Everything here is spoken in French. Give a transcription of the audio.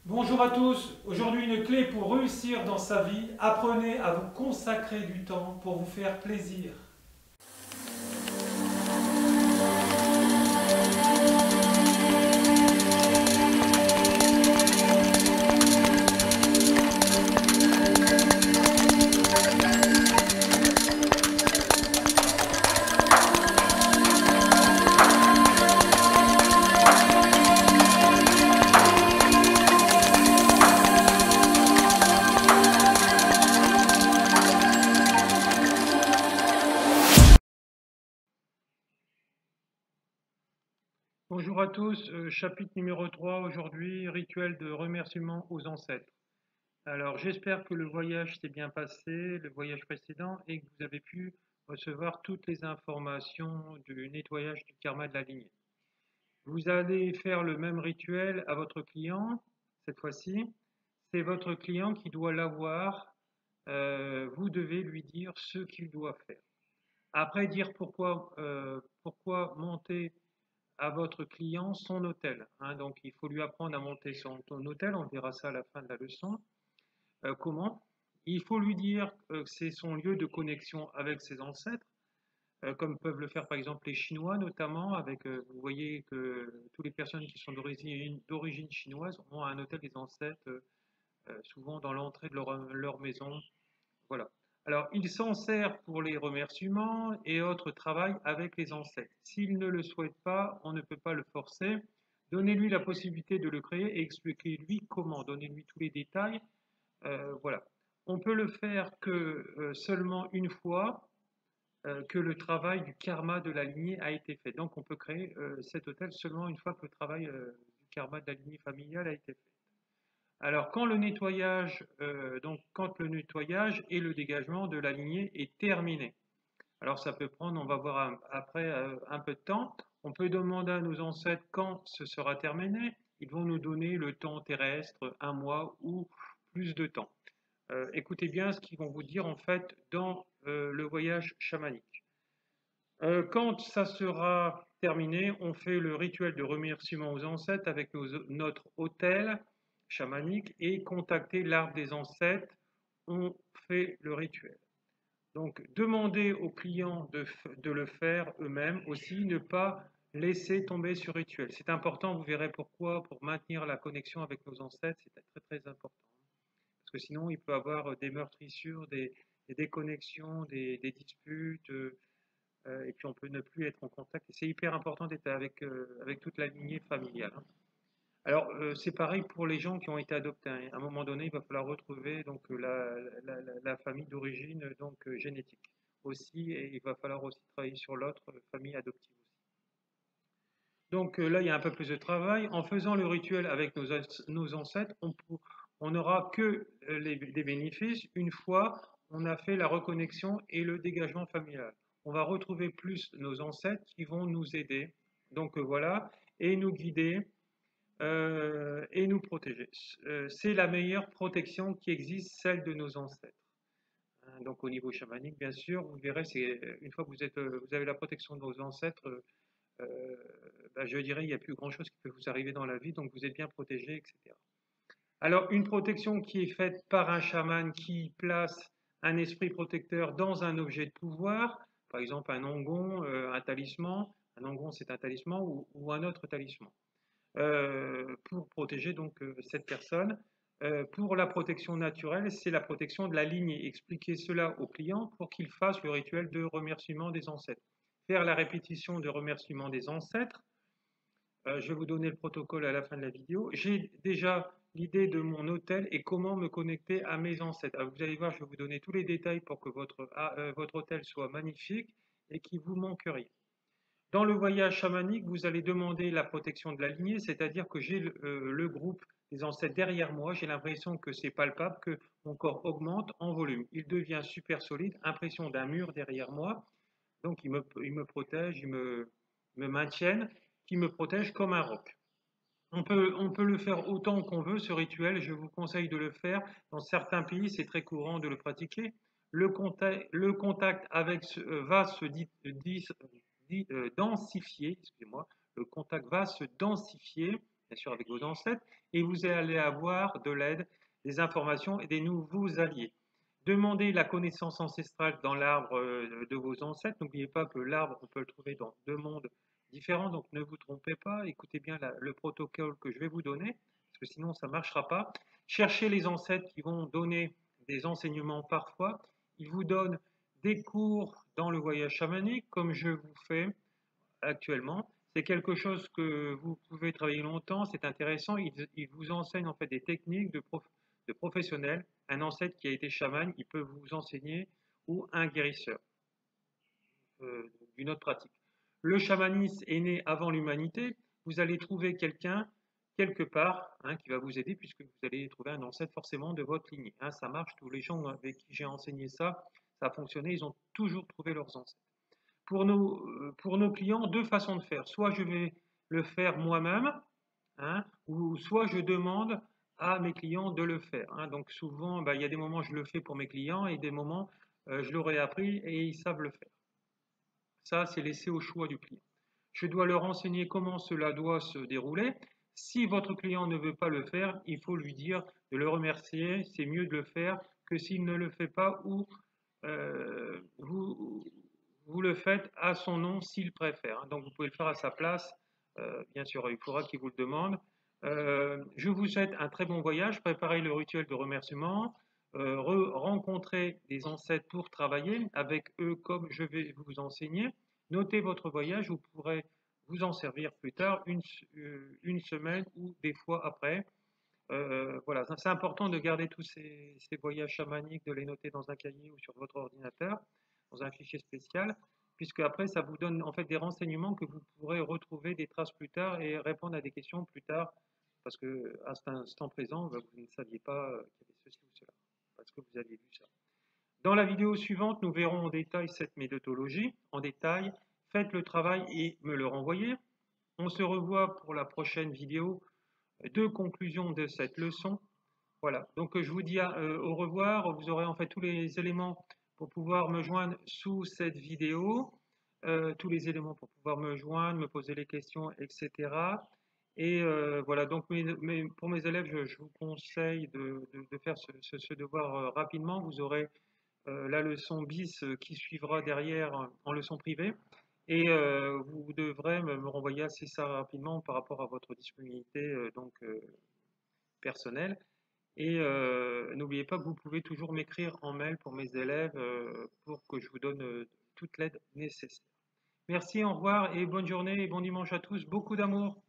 Bonjour à tous, aujourd'hui une clé pour réussir dans sa vie, apprenez à vous consacrer du temps pour vous faire plaisir. Bonjour à tous, chapitre numéro 3 aujourd'hui, rituel de remerciement aux ancêtres. Alors j'espère que le voyage s'est bien passé, le voyage précédent, et que vous avez pu recevoir toutes les informations du nettoyage du karma de la lignée. Vous allez faire le même rituel à votre client, cette fois-ci. C'est votre client qui doit l'avoir, vous devez lui dire ce qu'il doit faire. Après, dire pourquoi monter à votre client son hôtel. Donc, il faut lui apprendre à monter son hôtel. On verra ça à la fin de la leçon. Comment? Il faut lui dire que c'est son lieu de connexion avec ses ancêtres, comme peuvent le faire par exemple les Chinois notamment. Vous voyez que toutes les personnes qui sont d'origine chinoise ont un hôtel des ancêtres, souvent dans l'entrée de leur maison. Voilà. Alors, il s'en sert pour les remerciements et autres travail avec les ancêtres. S'il ne le souhaite pas, on ne peut pas le forcer. Donnez-lui la possibilité de le créer et expliquez-lui comment. Donnez-lui tous les détails. Voilà. On peut le faire que seulement une fois que le travail du karma de la lignée a été fait. Donc, on peut créer cet hôtel seulement une fois que le travail du karma de la lignée familiale a été fait. Alors, quand le nettoyage et le dégagement de la lignée est terminé. Alors, ça peut prendre, on va voir après, un peu de temps. On peut demander à nos ancêtres quand ce sera terminé. Ils vont nous donner le temps terrestre, un mois ou plus de temps. Écoutez bien ce qu'ils vont vous dire en fait dans le voyage chamanique. Quand ça sera terminé, on fait le rituel de remerciement aux ancêtres avec notre autel chamanique et contacter l'arbre des ancêtres. On fait le rituel. Donc, demandez aux clients de le faire eux-mêmes aussi, ne pas laisser tomber sur rituel. C'est important, vous verrez pourquoi, pour maintenir la connexion avec nos ancêtres, c'est très très important. Parce que sinon, il peut y avoir des meurtrissures, des déconnexions, des disputes, et puis on peut ne plus être en contact. Et c'est hyper important d'être avec toute la lignée familiale. Alors, c'est pareil pour les gens qui ont été adoptés. À un moment donné, il va falloir retrouver donc, la famille d'origine génétique aussi, et il va falloir aussi travailler sur l'autre famille adoptive aussi. Donc là, il y a un peu plus de travail. En faisant le rituel avec nos ancêtres, on n'aura que des bénéfices une fois on a fait la reconnexion et le dégagement familial. On va retrouver plus nos ancêtres qui vont nous aider, donc voilà, et nous guider et nous protéger. C'est la meilleure protection qui existe, celle de nos ancêtres. Donc au niveau chamanique, bien sûr, vous verrez, une fois que vous avez la protection de vos ancêtres, je dirais, il n'y a plus grand-chose qui peut vous arriver dans la vie, donc vous êtes bien protégé, etc. Alors, une protection qui est faite par un chaman qui place un esprit protecteur dans un objet de pouvoir, par exemple un ongon, un talisman, un ongon c'est un talisman ou un autre talisman, pour protéger donc cette personne. Pour la protection naturelle, c'est la protection de la lignée. Expliquez cela au client pour qu'il fasse le rituel de remerciement des ancêtres. Faire la répétition de remerciement des ancêtres. Je vais vous donner le protocole à la fin de la vidéo. J'ai déjà l'idée de mon hôtel et comment me connecter à mes ancêtres. Alors vous allez voir, je vais vous donner tous les détails pour que votre hôtel soit magnifique et qu'il vous manque rien. Dans le voyage chamanique, vous allez demander la protection de la lignée, c'est-à-dire que j'ai le groupe des ancêtres derrière moi, j'ai l'impression que c'est palpable, que mon corps augmente en volume. Il devient super solide, impression d'un mur derrière moi, donc ils me protègent, ils me maintiennent, qui me protègent comme un roc. On peut le faire autant qu'on veut, ce rituel, je vous conseille de le faire. Dans certains pays, c'est très courant de le pratiquer. Le contact va se densifier, excusez-moi, le contact va se densifier bien sûr avec vos ancêtres, et vous allez avoir de l'aide, des informations et des nouveaux alliés. Demandez la connaissance ancestrale dans l'arbre de vos ancêtres. N'oubliez pas que l'arbre, on peut le trouver dans 2 mondes différents, donc ne vous trompez pas. Écoutez bien le protocole que je vais vous donner, parce que sinon ça ne marchera pas. Cherchez les ancêtres qui vont donner des enseignements parfois. Ils vous donnent des cours dans le voyage chamanique, comme je vous fais actuellement. C'est quelque chose que vous pouvez travailler longtemps, c'est intéressant. Il vous enseigne en fait des techniques de professionnels. Un ancêtre qui a été chaman, il peut vous enseigner, ou un guérisseur d'une autre pratique. Le chamanisme est né avant l'humanité. Vous allez trouver quelqu'un quelque part qui va vous aider, puisque vous allez trouver un ancêtre forcément de votre lignée. Ça marche, tous les gens avec qui j'ai enseigné ça, ça a fonctionné, ils ont toujours trouvé leurs ancêtres. Pour nos clients, 2 façons de faire. Soit je vais le faire moi-même, ou soit je demande à mes clients de le faire. Donc souvent, il y a des moments je le fais pour mes clients et des moments je leur ai appris et ils savent le faire. Ça, c'est laissé au choix du client. Je dois leur enseigner comment cela doit se dérouler. Si votre client ne veut pas le faire, il faut lui dire de le remercier. C'est mieux de le faire que s'il ne le fait pas ou vous le faites à son nom s'il préfère. Donc vous pouvez le faire à sa place. Bien sûr, il faudra qu'il vous le demande. Je vous souhaite un très bon voyage. Préparez le rituel de remerciement. Rencontrez des ancêtres pour travailler avec eux comme je vais vous enseigner. Notez votre voyage. Vous pourrez vous en servir plus tard, une semaine ou des fois après. Voilà, c'est important de garder tous ces voyages chamaniques, de les noter dans un cahier ou sur votre ordinateur, dans un fichier spécial, puisque après ça vous donne en fait des renseignements que vous pourrez retrouver des traces plus tard et répondre à des questions plus tard, parce que à cet instant présent, vous ne saviez pas qu'il y avait ceci ou cela, parce que vous aviez vu ça. Dans la vidéo suivante, nous verrons en détail cette méthodologie, en détail. Faites le travail et me le renvoyez. On se revoit pour la prochaine vidéo de conclusion de cette leçon. Voilà, donc je vous dis au revoir. Vous aurez en fait tous les éléments pour pouvoir me joindre sous cette vidéo, tous les éléments pour pouvoir me joindre, me poser les questions, etc. Et voilà, donc pour mes élèves, je vous conseille de faire ce devoir rapidement. Vous aurez la leçon bis qui suivra derrière en leçon privée. Et vous devrez me renvoyer assez ça rapidement par rapport à votre disponibilité personnelle. Et n'oubliez pas que vous pouvez toujours m'écrire en mail pour mes élèves pour que je vous donne toute l'aide nécessaire. Merci, au revoir et bonne journée et bon dimanche à tous. Beaucoup d'amour.